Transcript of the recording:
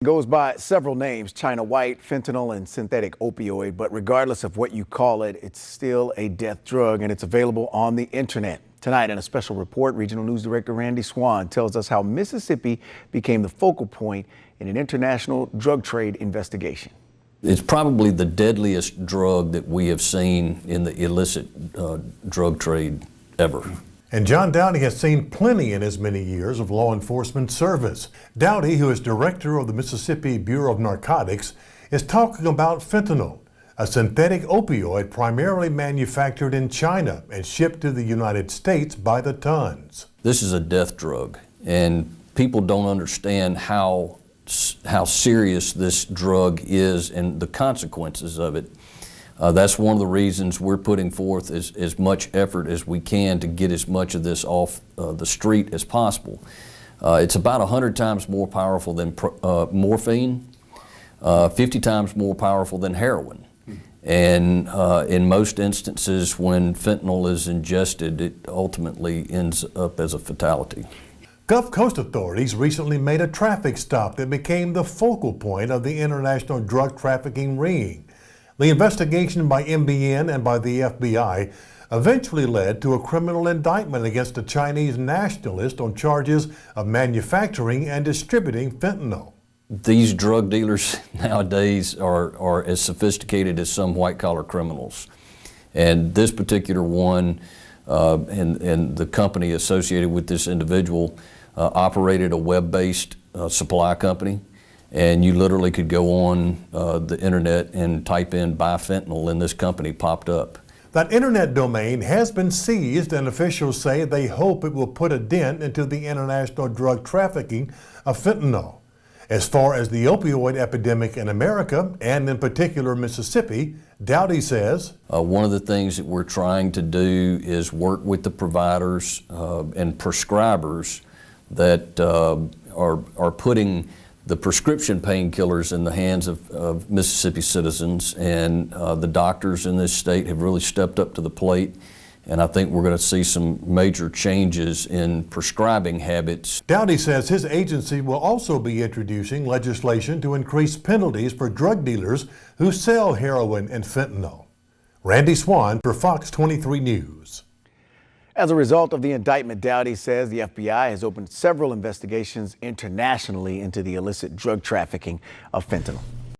goes by several names: China White, fentanyl, and synthetic opioid. But regardless of what you call it, it's still a death drug, and it's available on the internet. Tonight, in a special report, Regional News Director Randy Swan tells us how Mississippi became the focal point in an international drug trade investigation. It's probably the deadliest drug that we have seen in the illicit drug trade ever. And John Dowdy has seen plenty in his many years of law enforcement service. Dowdy, who is director of the Mississippi Bureau of Narcotics, is talking about fentanyl, a synthetic opioid primarily manufactured in China and shipped to the United States by the tons. This is a death drug, and people don't understand how serious this drug is and the consequences of it. That's one of the reasons we're putting forth as much effort as we can to get as much of this off the street as possible. It's about 100 times more powerful than morphine, 50 times more powerful than heroin. And in most instances, when fentanyl is ingested, it ultimately ends up as a fatality. Gulf Coast authorities recently made a traffic stop that became the focal point of the international drug trafficking ring. The investigation by MBN and by the FBI eventually led to a criminal indictment against a Chinese nationalist on charges of manufacturing and distributing fentanyl. These drug dealers nowadays are as sophisticated as some white-collar criminals. And this particular one and the company associated with this individual operated a web-based supply company. And you literally could go on the internet and type in "buy fentanyl" and this company popped up. That internet domain has been seized, and officials say they hope it will put a dent into the international drug trafficking of fentanyl. As far as the opioid epidemic in America, and in particular Mississippi, Dowdy says, one of the things that we're trying to do is work with the providers and prescribers that are putting the prescription painkillers in the hands of Mississippi citizens, and the doctors in this state have really stepped up to the plate, and I think we're going to see some major changes in prescribing habits. Dowdy says his agency will also be introducing legislation to increase penalties for drug dealers who sell heroin and fentanyl. Randy Swan for Fox 23 News. As a result of the indictment, Dowdy says the FBI has opened several investigations internationally into the illicit drug trafficking of fentanyl.